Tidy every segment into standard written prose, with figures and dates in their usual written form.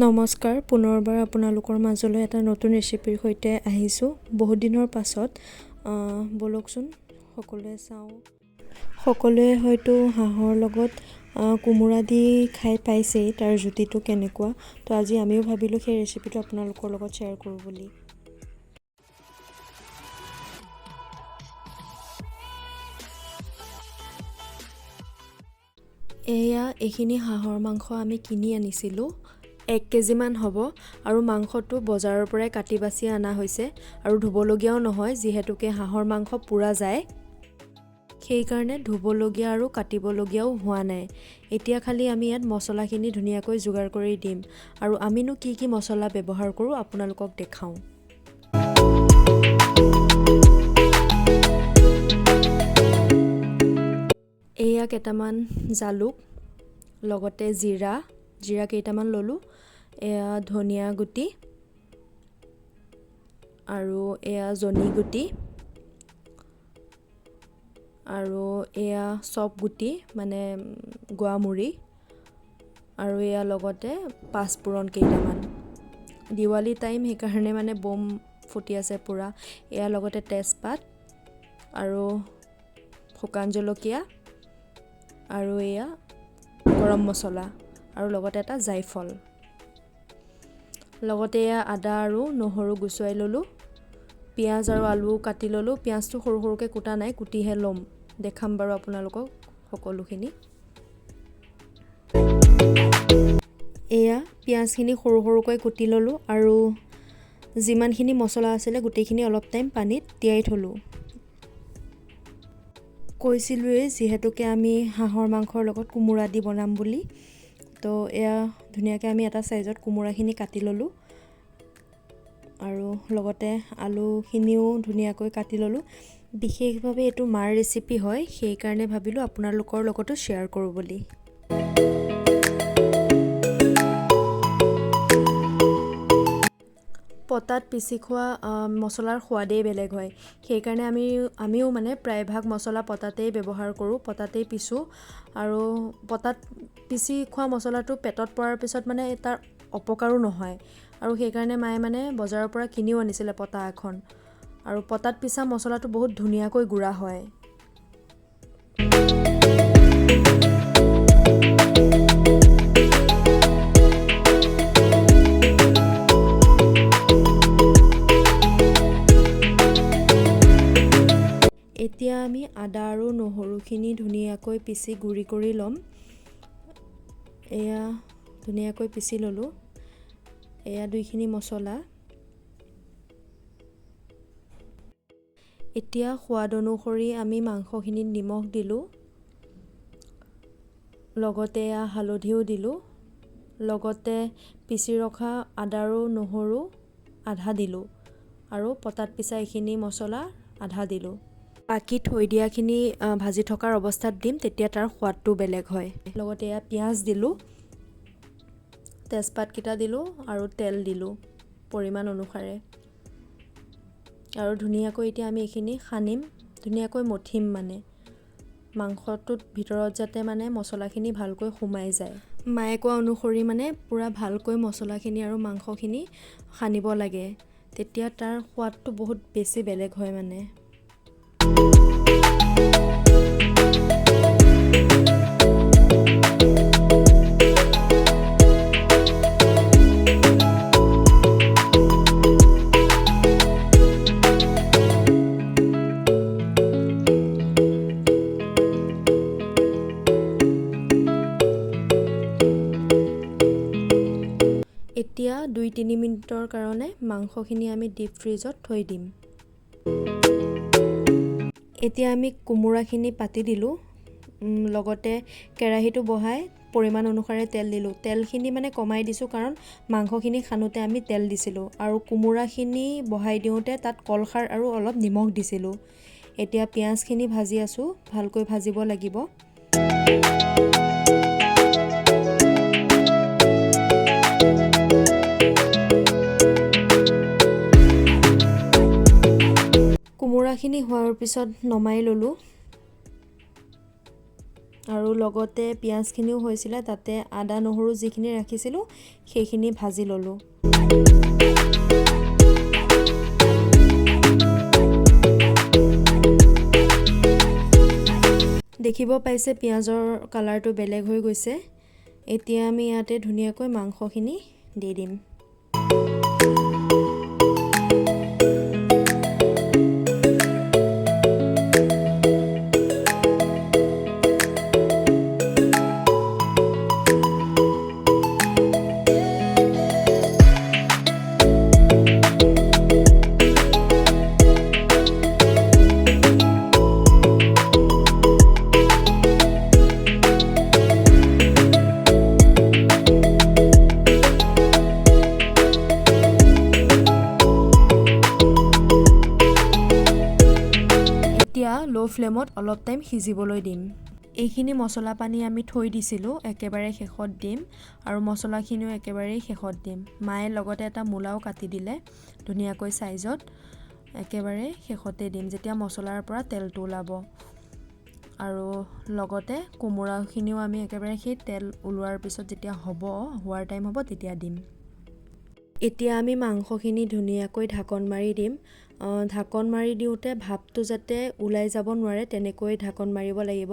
নমস্কাৰ, পুনৰবাৰ আপোনালোকৰ মাজলৈ এটা নতুন ৰেচিপিৰ সৈতে আহিছোঁ। বহুত দিনৰ পাছত বলকচোন সকলোৱে চাওঁ। সকলোৱে হয়তো হাঁহৰ লগত কোমোৰা দি খাই পাইছেই, তাৰ জুতিটো কেনেকুৱা। তো আজি আমিও ভাবিলোঁ সেই ৰেচিপিটো আপোনালোকৰ লগত শ্বেয়াৰ কৰোঁ বুলি। এইখিনি হাঁহৰ মাংস আমি কিনি আনিছিলোঁ। 1 কেজিমান হ'ব আৰু মাংসটো বজাৰৰ পৰাই কাটি বাছি অনা হৈছে আৰু ধুবলগীয়াও নহয়, যিহেতুকে হাঁহৰ মাংস পুৰা যায়, সেইকাৰণে ধুবলগীয়া আৰু কাটিবলগীয়াও হোৱা নাই। এতিয়া খালি আমি ইয়াত মছলাখিনি ধুনীয়াকৈ যোগাৰ কৰি দিম আৰু আমিনো কি কি মছলা ব্যৱহাৰ কৰোঁ আপোনালোকক দেখাওঁ। এয়া কেইটামান জালুক, লগতে জিৰা কেইটামান ল'লোঁ, এয়া ধনিয়া গুটি আৰু এয়া জনি গুটি আৰু এয়া চব গুটি মানে গোৱামুৰি আৰু এয়া লগতে পাঁচফোৰণ কেইটামান। দিৱালী টাইম সেইকাৰণে মানে বম ফুটি আছে পুৰা। এয়া লগতে তেজপাত আৰু শুকান জলকীয়া আৰু এয়া গৰম মছলা আৰু লগতে এটা জাইফল, লগতে এয়া আদা আৰু নহৰু গুচাই ল'লোঁ। পিঁয়াজ আৰু আলু কাটি ল'লোঁ। পিঁয়াজটো সৰু সৰুকৈ কুটা নাই, কুটিহে ল'ম, দেখাম বাৰু আপোনালোকক সকলোখিনি। এয়া পিঁয়াজখিনি সৰু সৰুকৈ কুটি ল'লোঁ আৰু যিমানখিনি মছলা আছিলে গোটেইখিনি অলপ টাইম পানীত তিয়াই থ'লোঁ। কৈছিলোঁৱেই যিহেতুকে আমি হাঁহৰ মাংসৰ লগত কোমোৰা দি বনাম বুলি। তো এয়া ধুনীয়াকৈ আমি এটা চাইজত কোমোৰাখিনি কাটি ল'লোঁ আৰু লগতে আলুখিনিও ধুনীয়াকৈ কাটি ল'লোঁ। বিশেষভাৱে এইটো মাৰ ৰেচিপি হয়, সেইকাৰণে ভাবিলোঁ আপোনালোকৰ লগতো শ্বেয়াৰ কৰোঁ বুলি। পটাত পিচি খোৱা মছলাৰ সোৱাদেই বেলেগ হয়, সেইকাৰণে আমিও মানে প্ৰায়ভাগ মছলা পটাতেই ব্যৱহাৰ কৰোঁ, পটাতেই পিচোঁ। আৰু পটাত পিচি খোৱা মছলাটো পেটত পৰাৰ পিছত মানে তাৰ অপকাৰো নহয়, আৰু সেইকাৰণে মায়ে মানে বজাৰৰ পৰা কিনিও আনিছিলে পটা এখন। আৰু পটাত পিচা মছলাটো বহুত ধুনীয়াকৈ গুড়া হয়। এতিয়া আমি আদা আৰু নহৰুখিনি ধুনীয়াকৈ পিচি গুড়ি কৰি ল'ম। এয়া ধুনীয়াকৈ পিচি ল'লোঁ। এয়া দুইখিনি মছলা। এতিয়া সোৱাদ অনুসৰি আমি মাংসখিনিত নিমখ দিলোঁ, লগতে এয়া হালধিও দিলোঁ, লগতে পিচি ৰখা আদা আৰু নহৰু আধা দিলোঁ আৰু পটাত পিচা এইখিনি মছলা আধা দিলোঁ। বাকী থৈ দিয়াখিনি ভাজি থকাৰ অৱস্থাত দিম, তেতিয়া তাৰ সোৱাদটো বেলেগ হয়। লগতে এয়া পিঁয়াজ দিলোঁ, তেজপাতকেইটা দিলোঁ আৰু তেল দিলোঁ পৰিমাণ অনুসাৰে। আৰু ধুনীয়াকৈ এতিয়া আমি এইখিনি সানিম, ধুনীয়াকৈ মঠিম, মানে মাংসটোত ভিতৰত যাতে মানে মছলাখিনি ভালকৈ সোমাই যায়। মায়ে কোৱা অনুসৰি মানে পূৰা ভালকৈ মছলাখিনি আৰু মাংসখিনি সানিব লাগে, তেতিয়া তাৰ সোৱাদটো বহুত বেছি বেলেগ হয় মানে। এতিয়া 2-3 মিনিটৰ কাৰণে মাংসখিনি আমি ডিপ ফ্ৰিজত থৈ দিম। এতিয়া আমি কোমোৰাখিনি পাতি দিলোঁ, লগতে কেৰাহীটো বহাই পৰিমাণ অনুসাৰে তেল দিলোঁ। তেলখিনি মানে কমাই দিছোঁ কাৰণ মাংসখিনি সানোতে আমি তেল দিছিলোঁ আৰু কোমোৰাখিনি বহাই দিওঁতে তাত কলখাৰ আৰু অলপ নিমখ দিছিলোঁ। এতিয়া পিঁয়াজখিনি ভাজি আছোঁ, ভালকৈ ভাজিব লাগিব। কোমোৰাখিনি হোৱাৰ পিছত নমাই ল'লোঁ। আৰু লগতে পিঁয়াজখিনিও হৈছিলে, তাতে আদা নহৰু যিখিনি ৰাখিছিলোঁ সেইখিনি ভাজি ল'লোঁ। দেখিব পাইছে পিঁয়াজৰ কালাৰটো বেলেগ হৈ গৈছে। এতিয়া আমি ইয়াতে ধুনীয়াকৈ মাংসখিনি দি দিম। এতিয়া ল' ফ্লেমত অলপ টাইম সিজিবলৈ দিম। এইখিনি মছলা পানী আমি থৈ দিছিলোঁ, একেবাৰে শেষত দিম আৰু মছলাখিনিও একেবাৰে শেষত দিম। মায়ে লগতে এটা মূলাও কাটি দিলে ধুনীয়াকৈ চাইজত, একেবাৰে শেষতে দিম যেতিয়া মছলাৰ পৰা তেলটো ওলাব। আৰু লগতে কোমোৰাখিনিও আমি একেবাৰে সেই তেল ওলোৱাৰ পিছত যেতিয়া হোৱাৰ টাইম হ'ব তেতিয়া দিম। এতিয়া আমি মাংসখিনি ধুনীয়াকৈ ঢাকন মাৰি দিম। ঢাকন মাৰি দিওঁতে ভাপটো যাতে ওলাই যাব নোৱাৰে তেনেকৈ ঢাকন মাৰিব লাগিব,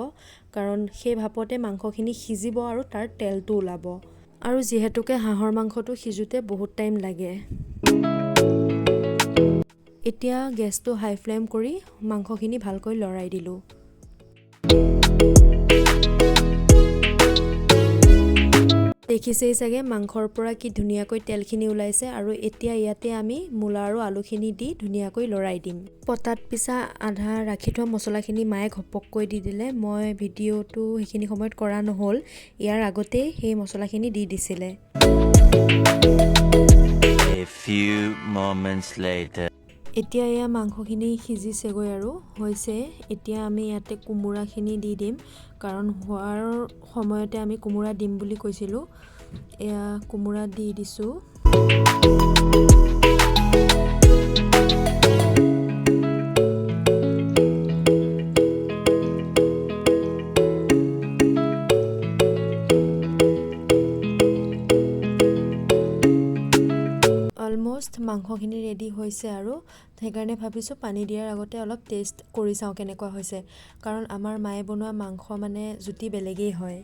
কাৰণ সেই ভাপতে মাংসখিনি সিজিব আৰু তাৰ তেলটো ওলাব। আৰু যিহেতুকে হাঁহৰ মাংসটো সিজোতে বহুত টাইম লাগে। এতিয়া গেছটো হাই ফ্লেম কৰি মাংসখিনি ভালকৈ লৰাই দিলোঁ। দেখিছেই চাগে মাংসৰ পৰা কি ধুনীয়াকৈ তেলখিনি ওলাইছে। আৰু এতিয়া ইয়াতে আমি মূলা আৰু আলুখিনি দি ধুনীয়াকৈ লৰাই দিম। পটাত পিছা আধা ৰাখি থোৱা মছলাখিনি মায়ে ঘপককৈ দি দিলে। মই ভিডিঅ'টো সেইখিনি সময়ত কৰা নহ'ল, ইয়াৰ আগতেই সেই মছলাখিনি দি দিছিলে। A few moments later. এতিয়া এয়া মাংসখিনি সিজিছেগৈ আৰু হৈছে। এতিয়া আমি ইয়াতে কোমোৰাখিনি দি দিম, কাৰণ হোৱাৰ সময়তে আমি কোমোৰা দিম বুলি কৈছিলোঁ। এয়া কোমোৰা দি দিছোঁ। অলম'ষ্ট মাংসখিনি ৰেডি হৈছে আৰু সেইকাৰণে ভাবিছোঁ পানী দিয়াৰ আগতে অলপ টেষ্ট কৰি চাওঁ কেনেকুৱা হৈছে, কাৰণ আমাৰ মায়ে বনোৱা মাংস মানে জুতি বেলেগেই হয়।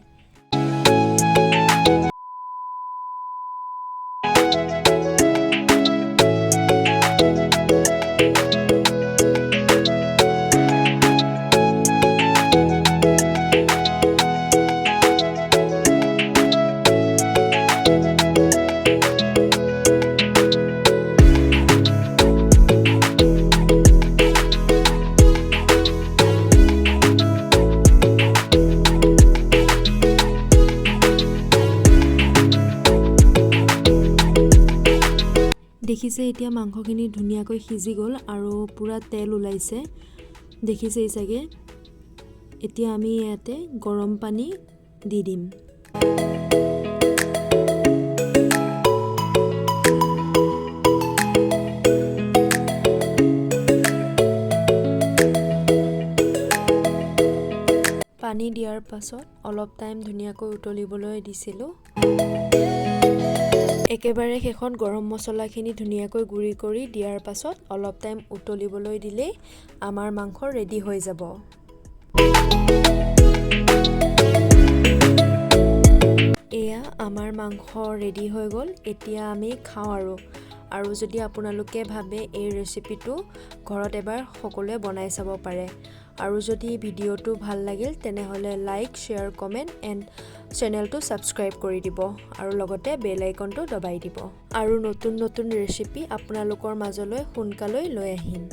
দেখিছে এতিয়া মাংসখিনি ধুনীয়াকৈ সিজি গ'ল আৰু পূৰা তেল ওলাইছে, দেখিছেই চাগে। এতিয়া আমি ইয়াতে গৰম পানী দি দিম। পানী দিয়াৰ পাছত অলপ টাইম ধুনীয়াকৈ উতলিবলৈ দিছিলোঁ। একেবাৰে শেষত গৰম মছলাখিনি ধুনীয়াকৈ গুড়ি কৰি দিয়াৰ পাছত অলপ টাইম উতলিবলৈ দিলেই আমাৰ মাংস ৰেডি হৈ যাব। এয়া আমাৰ মাংস ৰেডি হৈ গ'ল। এতিয়া আমি খাওঁ আৰু যদি আপোনালোকে ভাবে এই ৰেচিপিটো ঘৰত এবাৰ সকলোৱে বনাই চাব পাৰে। আৰু যদি ভিডিঅ'টো ভাল লাগিল তেনেহ'লে লাইক, শ্বেয়াৰ, কমেণ্ট এণ্ড চেনেলটো ছাবস্ক্ৰাইব কৰি দিব আৰু লগতে বেল আইকনটো দবাই দিব। আৰু নতুন নতুন ৰেচিপি আপোনালোকৰ মাজলৈ সোনকালে লৈ আহিম।